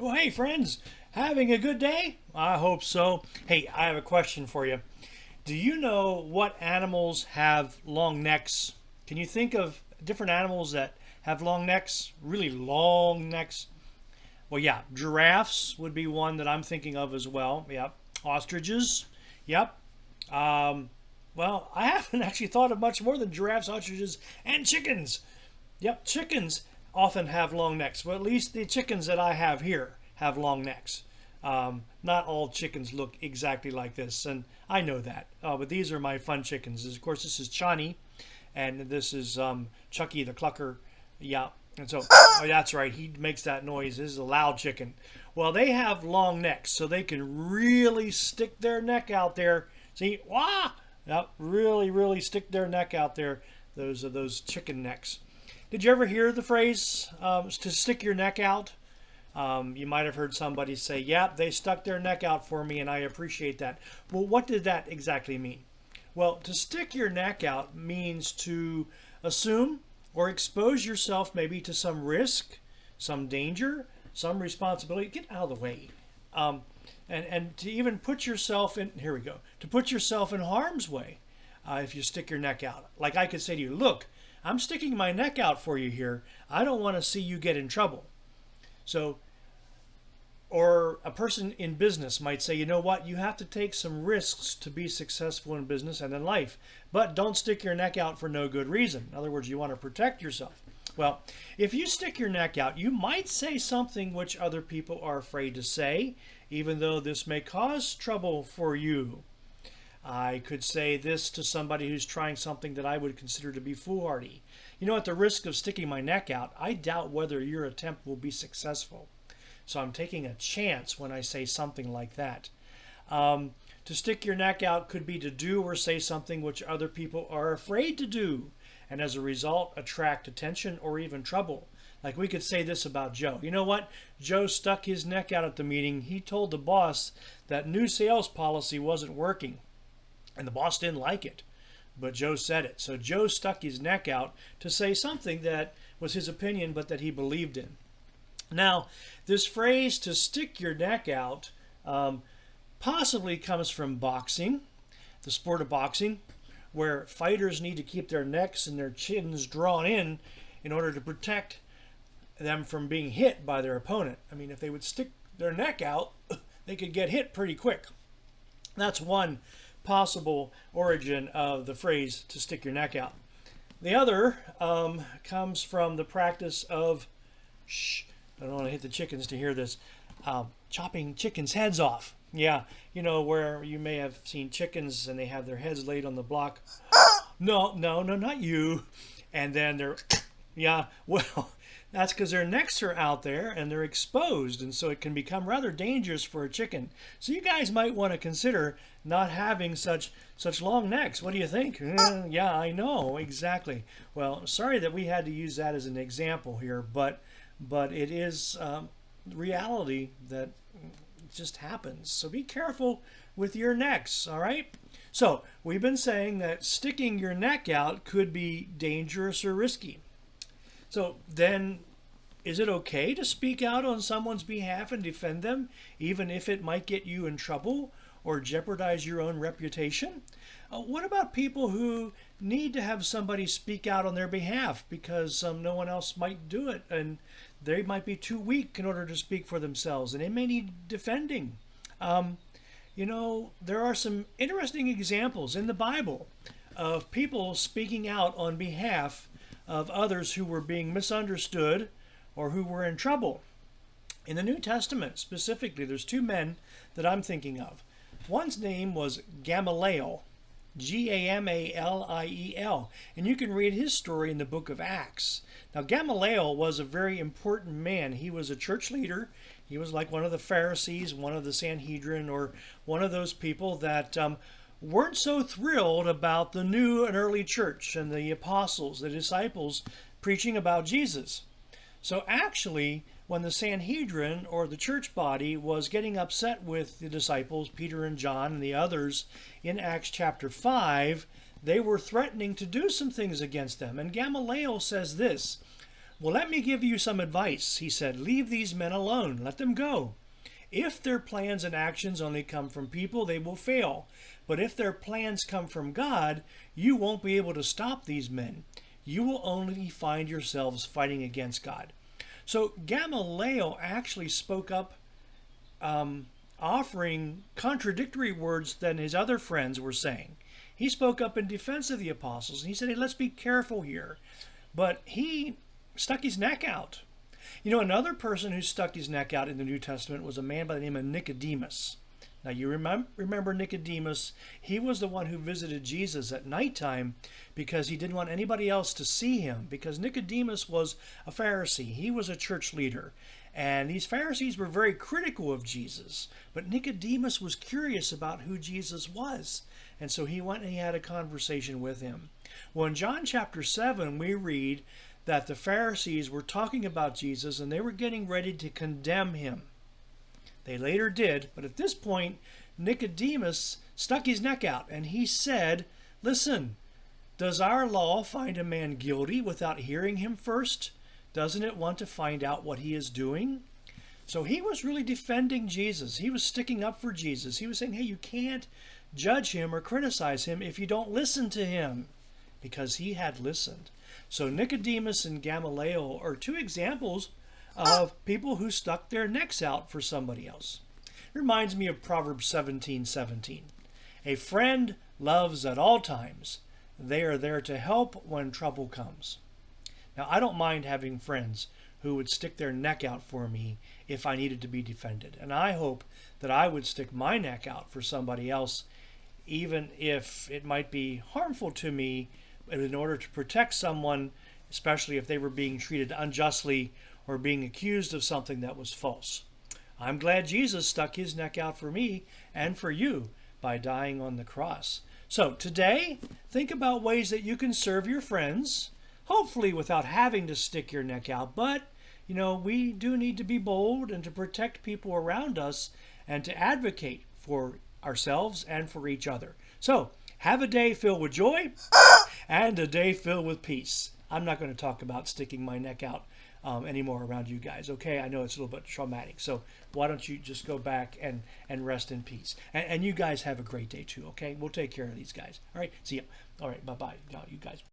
Well, hey, friends, having a good day? I hope so. Hey, I have a question for you. Do you know what animals have long necks? Can you think of different animals that have long necks? Really long necks? Well, yeah, giraffes would be one that I'm thinking of as well. Yep. Ostriches. Yep. Um, well, I haven't actually thought of much more than giraffes, ostriches, and chickens. Yep, chickens often have long necks. Well, at least the chickens that I have here have long necks. Not all chickens look exactly like this, and I know that. But these are my fun chickens. Of course, this is Chani, and this is Chucky the Clucker. Yeah, and so oh, that's right. He makes that noise. This is a loud chicken. Well, they have long necks, so they can really stick their neck out there. See, wah! Yep, really, really stick their neck out there. Those are those chicken necks. Did you ever hear the phrase to stick your neck out? You might have heard somebody say, "Yep, they stuck their neck out for me, and I appreciate that." Well, what did that exactly mean? Well, to stick your neck out means to assume or expose yourself maybe to some risk, some danger, some responsibility. Get out of the way. Um, and to even put yourself in, here we go, to put yourself in harm's way if you stick your neck out. Like I could say to you, look, I'm sticking my neck out for you here. I don't want to see you get in trouble. So, or a person in business might say, you know what, you have to take some risks to be successful in business and in life, but don't stick your neck out for no good reason. In other words, you want to protect yourself. Well, if you stick your neck out, you might say something which other people are afraid to say, even though this may cause trouble for you. I could say this to somebody who's trying something that I would consider to be foolhardy. You know, at the risk of sticking my neck out, I doubt whether your attempt will be successful. So I'm taking a chance when I say something like that. To stick your neck out could be to do or say something which other people are afraid to do, and as a result attract attention or even trouble. Like we could say this about Joe. You know what? Joe stuck his neck out at the meeting. He told the boss that new sales policy wasn't working, and the boss didn't like it. But Joe said it. So Joe stuck his neck out to say something that was his opinion, but that he believed in. Now, this phrase to stick your neck out possibly comes from boxing, the sport of boxing, where fighters need to keep their necks and their chins drawn in order to protect them from being hit by their opponent. I mean, if they would stick their neck out, they could get hit pretty quick. That's one possible origin of the phrase to stick your neck out. The other comes from the practice of, I don't want to hit the chickens to hear this, chopping chickens' heads off. Yeah, you know, where you may have seen chickens and they have their heads laid on the block. No, not you. And then they're, yeah, well, that's because their necks are out there and they're exposed, and so it can become rather dangerous for a chicken. So you guys might want to consider not having such long necks. What do you think? Yeah, I know, exactly. Well, sorry that we had to use that as an example here, but it is reality that just happens. So be careful with your necks, all right? So we've been saying that sticking your neck out could be dangerous or risky. So then, is it okay to speak out on someone's behalf and defend them, even if it might get you in trouble or jeopardize your own reputation? What about people who need to have somebody speak out on their behalf because no one else might do it, and they might be too weak in order to speak for themselves, and they may need defending? You know, there are some interesting examples in the Bible of people speaking out on behalf of others who were being misunderstood or who were in trouble. In the New Testament specifically, there's two men that I'm thinking of. One's name was Gamaliel, Gamaliel, and you can read his story in the book of Acts. Now, Gamaliel was a very important man. He was a church leader. He was like one of the Pharisees, one of the Sanhedrin, or one of those people that weren't so thrilled about the new and early church and the apostles, the disciples, preaching about Jesus. So actually, when the Sanhedrin, or the church body, was getting upset with the disciples, Peter and John and the others, in Acts chapter 5, they were threatening to do some things against them. And Gamaliel says this, Well, let me give you some advice. He said, leave these men alone. Let them go. If their plans and actions only come from people, they will fail. But if their plans come from God, you won't be able to stop these men. You will only find yourselves fighting against God. So Gamaliel actually spoke up, offering contradictory words than his other friends were saying. He spoke up in defense of the apostles, and he said, hey, let's be careful here. But he stuck his neck out. You know, another person who stuck his neck out in the New Testament was a man by the name of Nicodemus. Now, you remember Nicodemus. He was the one who visited Jesus at nighttime because he didn't want anybody else to see him, because Nicodemus was a Pharisee. He was a church leader. And these Pharisees were very critical of Jesus. But Nicodemus was curious about who Jesus was. And so he went and he had a conversation with him. Well, in John chapter 7, we read that the Pharisees were talking about Jesus and they were getting ready to condemn him. They later did, but at this point, Nicodemus stuck his neck out and he said, listen, does our law find a man guilty without hearing him first? Doesn't it want to find out what he is doing? So he was really defending Jesus. He was sticking up for Jesus. He was saying, hey, you can't judge him or criticize him if you don't listen to him, because he had listened. So Nicodemus and Gamaliel are two examples of people who stuck their necks out for somebody else. It reminds me of Proverbs 17:17. A friend loves at all times. They are there to help when trouble comes. Now, I don't mind having friends who would stick their neck out for me if I needed to be defended. And I hope that I would stick my neck out for somebody else, even if it might be harmful to me, in order to protect someone, especially if they were being treated unjustly or being accused of something that was false. I'm glad Jesus stuck his neck out for me and for you by dying on the cross. So today, think about ways that you can serve your friends, hopefully without having to stick your neck out. But, you know, we do need to be bold and to protect people around us and to advocate for ourselves and for each other. So, have a day filled with joy and a day filled with peace. I'm not going to talk about sticking my neck out anymore around you guys, okay? I know it's a little bit traumatic, so why don't you just go back and rest in peace. And you guys have a great day too, okay? We'll take care of these guys. All right, see ya. All right, bye-bye, you guys.